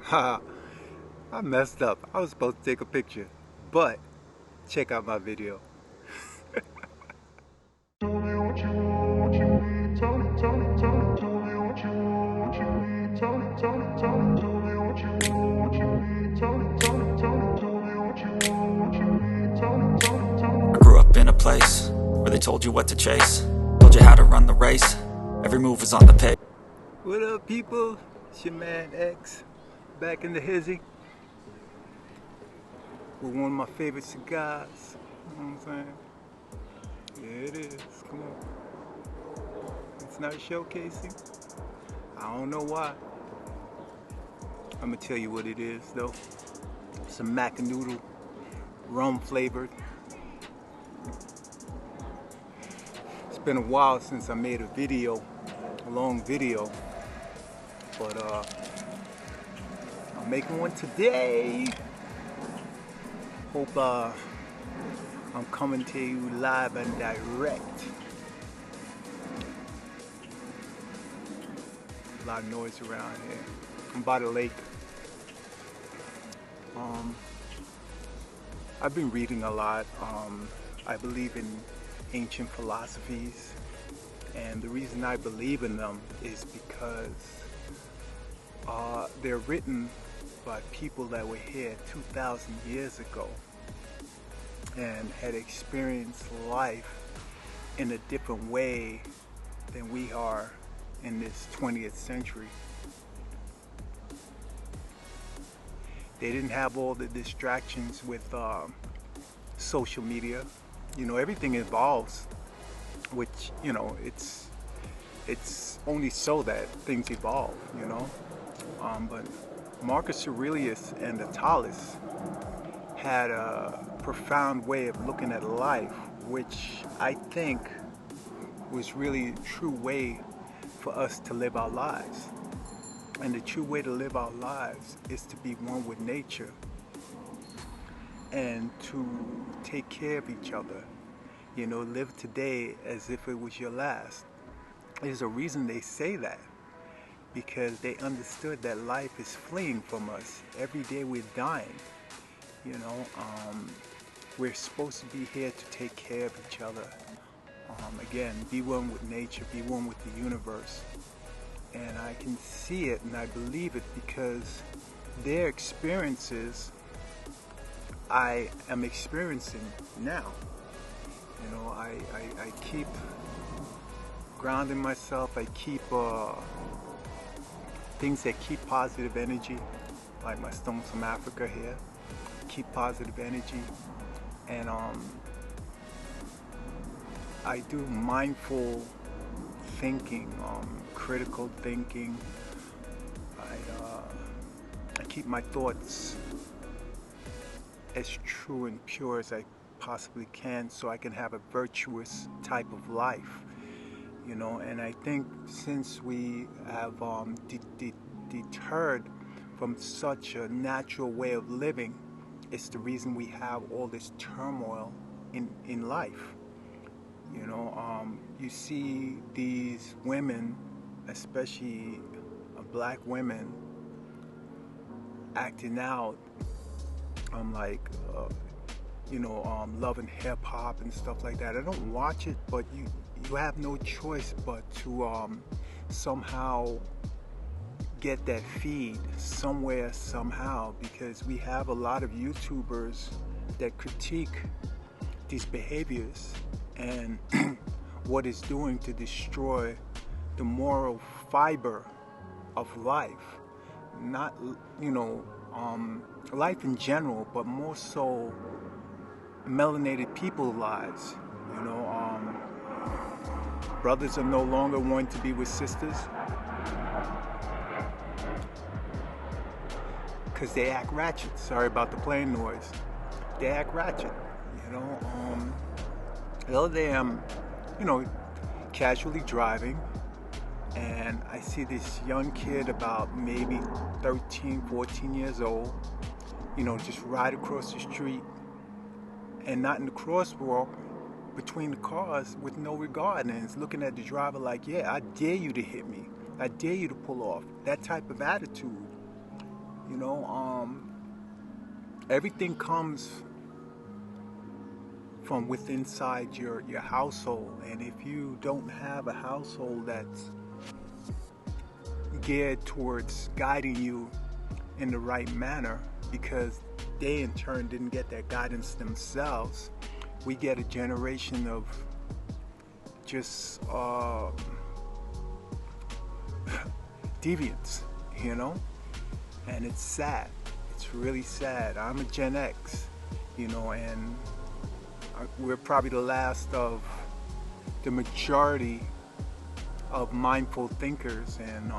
Ha, I messed up. I was supposed to take a picture, but check out my video. I grew up in a place where they told you what to chase, told you how to run the race, every move was on the pace. What up, people? It's your man X, back in the hizzy with one of my favorite cigars. You know what I'm saying? Yeah, it is. Come on. It's not showcasing. I don't know why. I'm gonna tell you what it is, though. Some Macanudo, rum flavored. It's been a while since I made a video, a long video, but I'm making one today. Hope I'm coming to you live and direct. A lot of noise around here. I'm by the lake. I've been reading a lot. I believe in ancient philosophies, and the reason I believe in them is because they're written by people that were here 2,000 years ago and had experienced life in a different way than we are in this 20th century. They didn't have all the distractions with social media. You know, everything evolves, which, you know, it's only so that things evolve, you know. But Marcus Aurelius and Attalus had a profound way of looking at life, which I think was really a true way for us to live our lives. And the true way to live our lives is to be one with nature and to take care of each other. You know, live today as if it was your last. There's a reason they say that, because they understood that life is fleeing from us. Every day we're dying. You know, we're supposed to be here to take care of each other. Again, be one with nature, be one with the universe. And I can see it and I believe it because their experiences I am experiencing now. You know, I keep grounding myself. I keep things that keep positive energy, like my stones from Africa here, keep positive energy. And I do mindful thinking, critical thinking. I keep my thoughts as true and pure as I possibly can, so I can have a virtuous type of life, you know. And I think since we have deterred from such a natural way of living, it's the reason we have all this turmoil in life. You know, you see these women, especially black women, acting out. Like, loving hip hop and stuff like that. I don't watch it, but you have no choice but to somehow get that feed somewhere, somehow, because we have a lot of YouTubers that critique these behaviors and what it's doing to destroy the moral fiber of life. Not, life in general, but more so melanated people's lives. You know, brothers are no longer wanting to be with sisters because they act ratchet. Sorry about the plane noise. They act ratchet. You know, the other day I'm, casually driving, and I see this young kid about maybe 13, 14 years old, just ride across the street and not in the crosswalk between the cars with no regard, and it's looking at the driver like, yeah, I dare you to hit me. I dare you to pull off. That type of attitude. You know, everything comes from within inside your household, and if you don't have a household that's geared towards guiding you in the right manner, because they in turn didn't get that guidance themselves, we get a generation of just deviants, you know, and it's sad. It's really sad. I'm a Gen X, you know, and we're probably the last of the majority of mindful thinkers and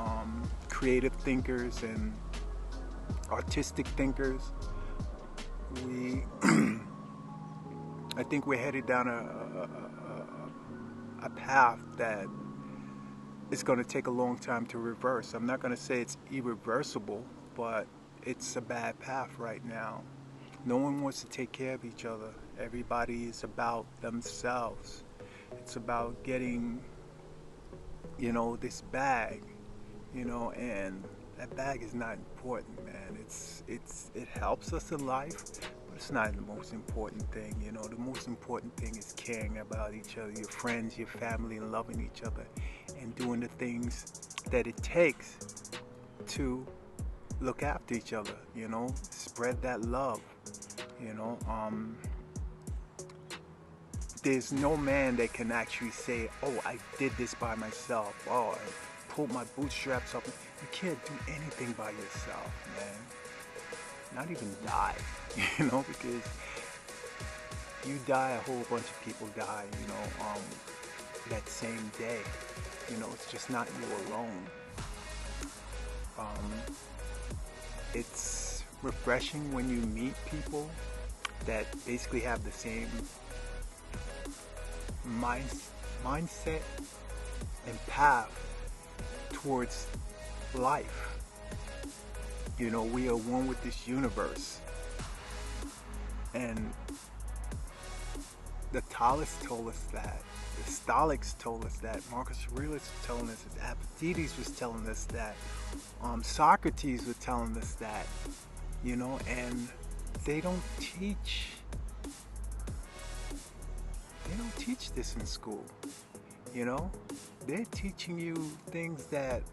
creative thinkers and artistic thinkers. I think we're headed down a path that it's going to take a long time to reverse. I'm not going to say it's irreversible, but it's a bad path right now. No one wants to take care of each other. Everybody is about themselves. It's about getting, you know, this bag, you know, and that bag is not important, man. It helps us in life, but it's not the most important thing. You know, the most important thing is caring about each other, your friends, your family, and loving each other, and doing the things that it takes to look after each other. You know, spread that love. You know, there's no man that can actually say, "Oh, I did this by myself. Oh, I pulled my bootstraps up." You can't do anything by yourself, man. Not even die, you know, because you die, a whole bunch of people die, you know, that same day. You know, it's just not you alone. It's refreshing when you meet people that basically have the same mindset and path towards life. You know, we are one with this universe. And the Taoists told us that. The Stoics told us that. Marcus Aurelius was telling us that. Epictetus was telling us that. Socrates was telling us that. You know, and they don't teach this in school. You know, they're teaching you things that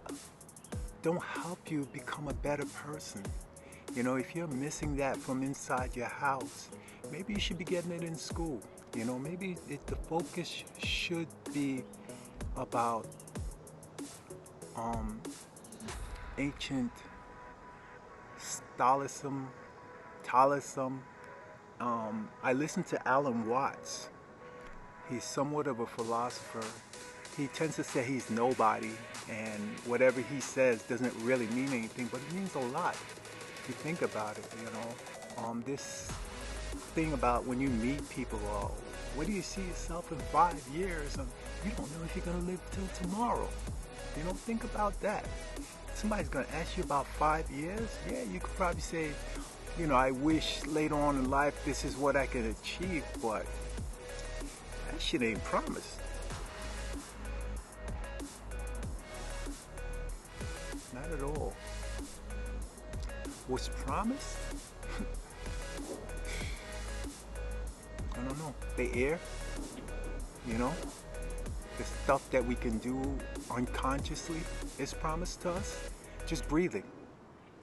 don't help you become a better person. You know, if you're missing that from inside your house, maybe you should be getting it in school. You know, maybe the focus should be about ancient Taoism. I listened to Alan Watts. He's somewhat of a philosopher. He tends to say he's nobody, and whatever he says doesn't really mean anything, but it means a lot if you think about it, you know. This thing about when you meet people, where do you see yourself in 5 years? You don't know if you're going to live till tomorrow. You know, think about that. Somebody's going to ask you about 5 years. Yeah, you could probably say, you know, I wish later on in life this is what I could achieve, but that shit ain't promised. Not at all. What's promised? I don't know. The air, you know, the stuff that we can do unconsciously is promised to us. Just breathing,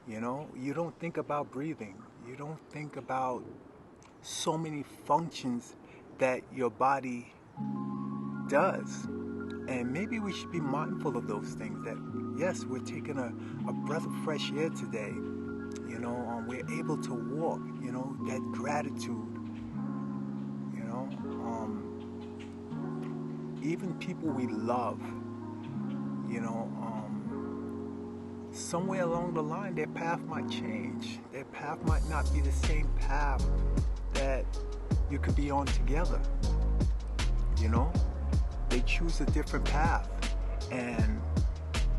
you know. You don't think about breathing. You don't think about so many functions that your body does. And maybe we should be mindful of those things, that yes, we're taking a breath of fresh air today. You know, we're able to walk, you know, that gratitude, you know. Even people we love, you know, somewhere along the line their path might change. Their path might not be the same path that you could be on together, you know. They choose a different path, and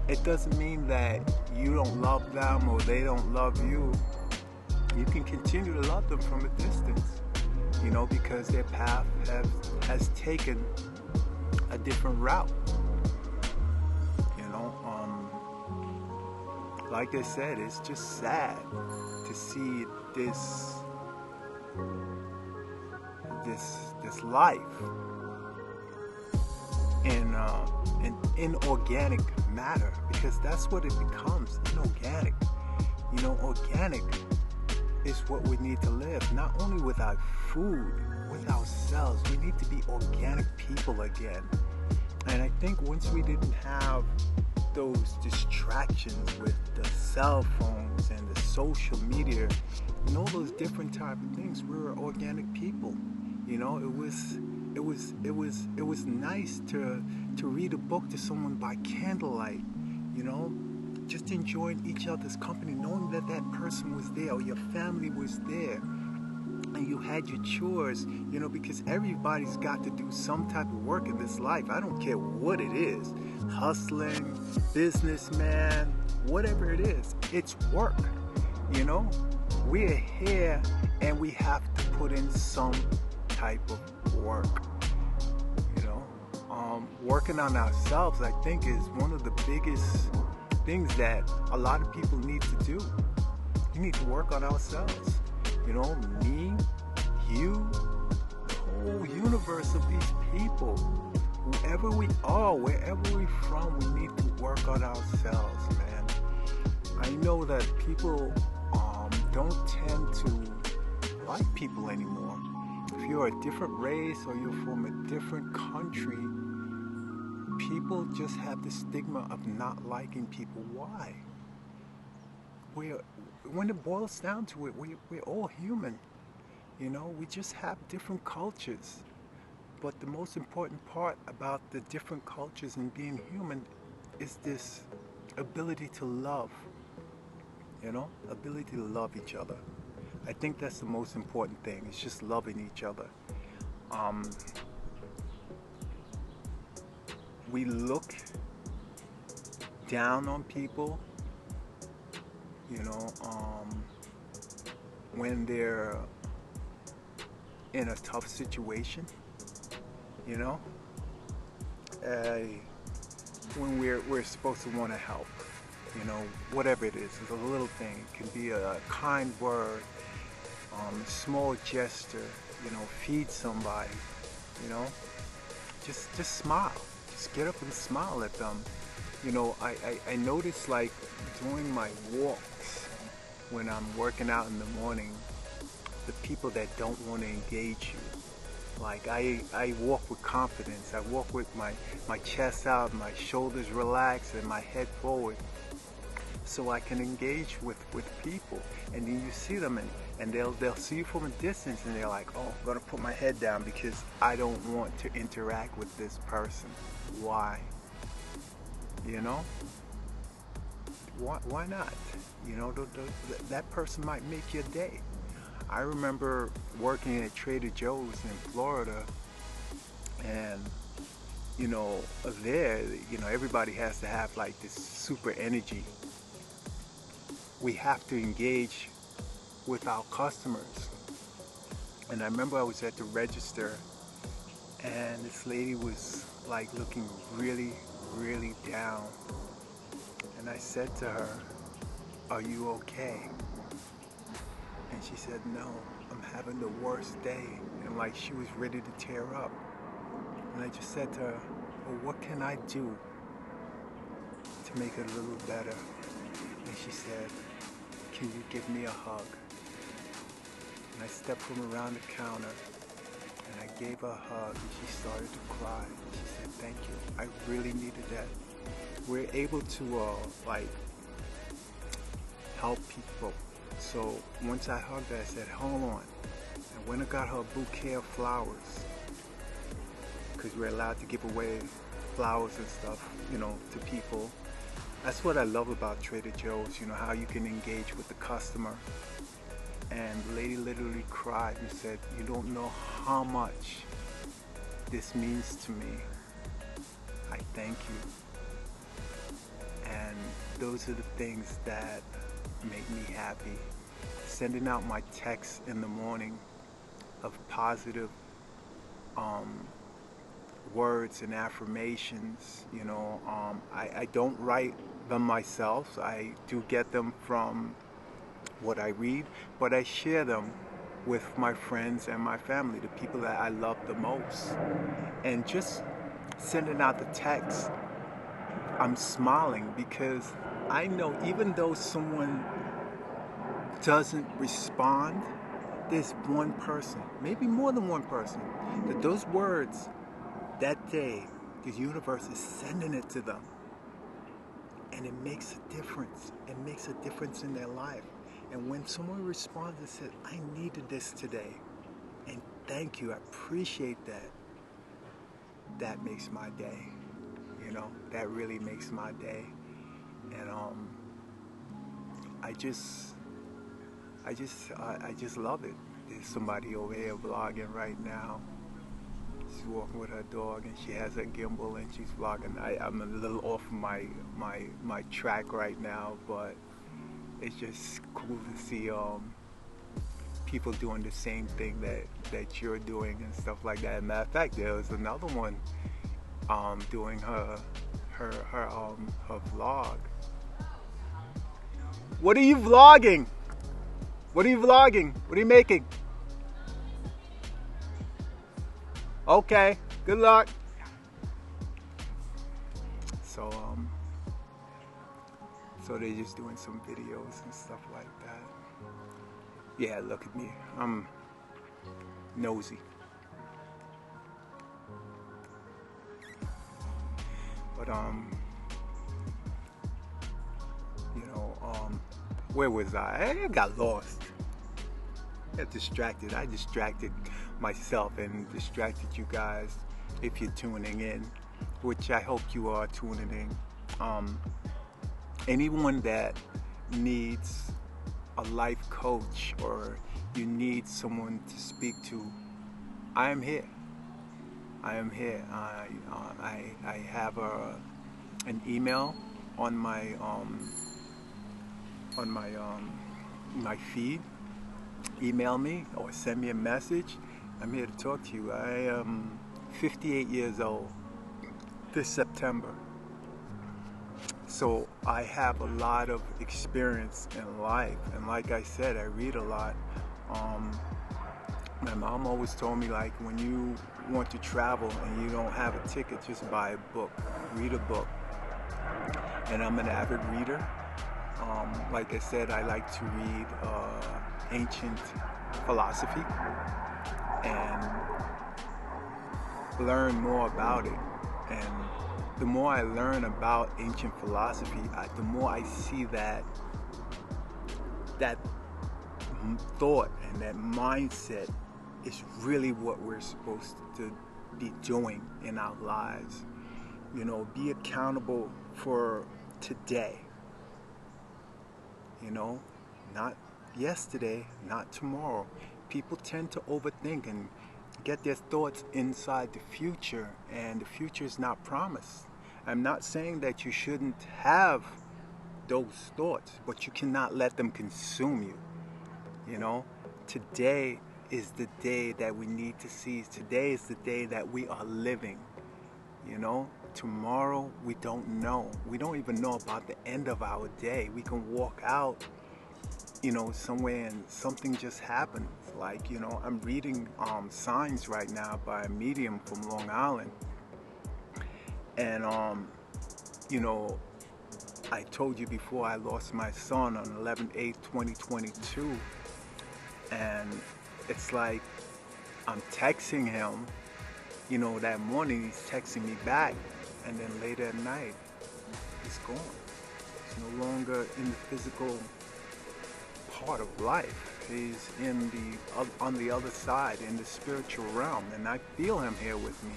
it doesn't mean that you don't love them or they don't love you. You can continue to love them from a distance, you know, because their path has taken a different route. You know, like I said, it's just sad to see this life in inorganic matter, because that's what it becomes, inorganic. Organic is what we need to live, not only with our food, with ourselves. We need to be organic people again. And I think once we didn't have those distractions with the cell phones and the social media and all those different type of things, we were organic people. It was nice to read a book to someone by candlelight, just enjoying each other's company, knowing that that person was there or your family was there, and you had your chores, because everybody's got to do some type of work in this life. I don't care what it is, hustling, businessman, whatever it is, it's work. We're here and we have to put in some type of work. Working on ourselves, I think, is one of the biggest things that a lot of people need to do. We need to work on ourselves. Me, you, the whole universe of these people, whoever we are, wherever we're from, we need to work on ourselves, man. I know that people don't tend to like people anymore. If you're a different race or you're from a different country, people just have the stigma of not liking people. Why? When it boils down to it, we're all human. We just have different cultures. But the most important part about the different cultures and being human is this ability to love. Ability to love each other. I think that's the most important thing. It's just loving each other. We look down on people, when they're in a tough situation, when we're supposed to want to help, whatever it is. It's a little thing. It can be a kind word, small gesture, feed somebody, just smile. Just get up and smile at them. I notice, like, during my walks, when I'm working out in the morning, the people that don't want to engage you. Like, I walk with confidence. I walk with my chest out, my shoulders relaxed, and my head forward, so I can engage with people. And then you see them, and they'll see you from a distance, and they're like, oh, I'm gonna put my head down because I don't want to interact with this person. Why? Why not? That person might make your day. I remember working at Trader Joe's in Florida, and there, everybody has to have like this super energy. We have to engage with our customers. And I remember I was at the register, and this lady was like looking really, really down. And I said to her, "Are you okay?" And she said, "No, I'm having the worst day." And like she was ready to tear up. And I just said to her, "Well, what can I do to make it a little better?" And she said, "Can you give me a hug?" And I stepped from around the counter, and I gave her a hug, and she started to cry. She said, "Thank you. I really needed that." We're able to help people. So once I hugged her, I said, "Hold on." I went and got her a bouquet of flowers, because we're allowed to give away flowers and stuff, to people. That's what I love about Trader Joe's, how you can engage with the customer. And the lady literally cried and said, "You don't know how much this means to me. I thank you." And those are the things that make me happy. Sending out my texts in the morning of positive words and affirmations. I don't write them myself. I do get them from what I read, but I share them with my friends and my family, the people that I love the most. And just sending out the text, I'm smiling because I know even though someone doesn't respond, there's one person, maybe more than one person, that those words that day, the universe is sending it to them. And it makes a difference. It makes a difference in their life. And when someone responds and says, I needed this today, and thank you, I appreciate that, that makes my day. You know, that really makes my day. And I just love it. There's somebody over here vlogging right now. She's walking with her dog and she has a gimbal and she's vlogging. I'm a little off my track right now, but it's just cool to see people doing the same thing that you're doing and stuff like that. As a matter of fact, there was another one doing her vlog. What are you vlogging? What are you vlogging? What are you making? Okay, good luck. So they're just doing some videos and stuff like that. Yeah, look at me. I'm nosy. But you know, where was I? I got lost. I got distracted. I distracted myself and distracted you guys if you're tuning in, which I hope you are tuning in. Anyone that needs a life coach or you need someone to speak to, I am here. I am here. I have an email on my my feed. Email me or send me a message. I'm here to talk to you. I am 58 years old this September. So I have a lot of experience in life. And like I said, I read a lot. My mom always told me, like, when you want to travel and you don't have a ticket, just buy a book, read a book. And I'm an avid reader. Like I said, I like to read ancient philosophy and learn more about it. And the more I learn about ancient philosophy, the more I see that thought and that mindset is really what we're supposed to be doing in our lives. You know, be accountable for today. You know, not yesterday, not tomorrow. People tend to overthink and get their thoughts inside the future, and the future is not promised. I'm not saying that you shouldn't have those thoughts, but you cannot let them consume you. You know, today is the day that we need to seize. Today is the day that we are living. You know, tomorrow we don't know. We don't even know about the end of our day. We can walk out, you know, somewhere and something just happened. Like, you know, I'm reading Signs right now by a medium from Long Island. And, you know, I told you before I lost my son on 11/8/2022. And it's like I'm texting him, you know, that morning he's texting me back. And then later at night, he's gone. He's no longer in the physical part of life. He's on the other side, in the spiritual realm, and I feel him here with me.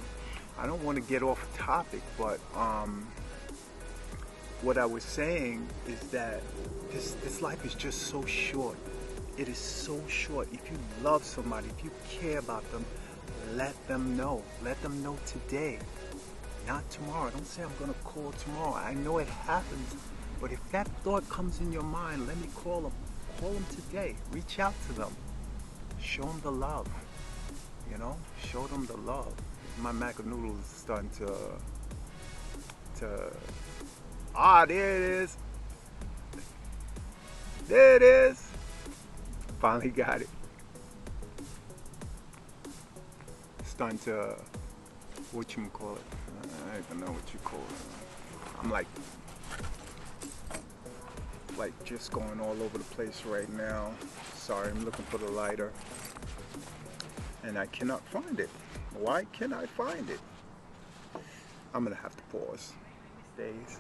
I don't want to get off topic, but what I was saying is that this life is just so short. It is so short. If you love somebody, if you care about them, let them know. Let them know today, not tomorrow. Don't say I'm going to call tomorrow. I know it happens, but if that thought comes in your mind, let me call them. Call them today. Reach out to them. Show them the love. You know, show them the love. My mac and noodles is starting to Ah, there it is. There it is. Finally got it. Starting to, whatchamacallit? I don't even know what you call it. I'm like just going all over the place right now. Sorry, I'm looking for the lighter. And I cannot find it. Why can't I find it? I'm gonna have to pause. Days.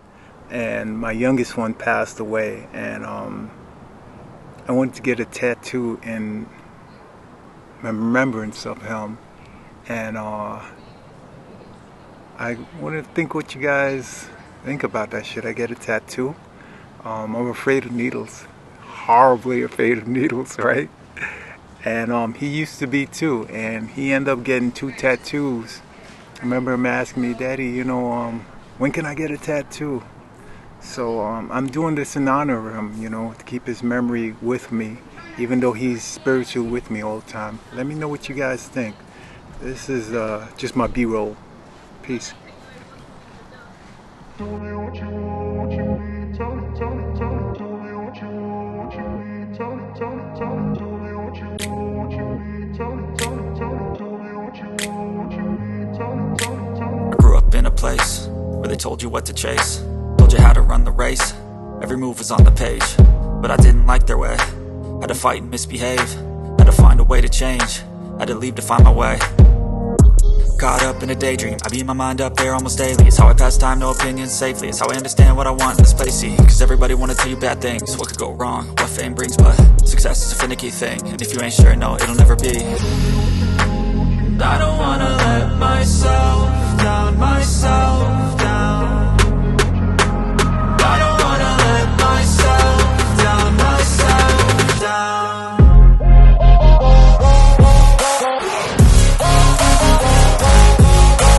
And my youngest one passed away, and I wanted to get a tattoo in remembrance of him. And I want to think what you guys think about that. Should I get a tattoo? I'm afraid of needles. Horribly afraid of needles, right? And he used to be too, and he ended up getting 2 tattoos. I remember him asking me, Daddy, you know, when can I get a tattoo? So I'm doing this in honor of him, you know, to keep his memory with me, even though he's spiritual with me all the time. Let me know what you guys think. This is just my B-roll. Peace. I grew up in a place where they told you what to chase, told you how to run the race. Every move was on the page, but I didn't like their way. Had to fight and misbehave, had to find a way to change, had to leave to find my way. Caught up in a daydream, I beat my mind up there almost daily. It's how I pass time, no opinions safely. It's how I understand what I want in this place, see. Cause everybody wanna tell you bad things, what could go wrong, what fame brings. But success is a finicky thing, and if you ain't sure, no, it'll never be. I don't wanna let myself down, myself down.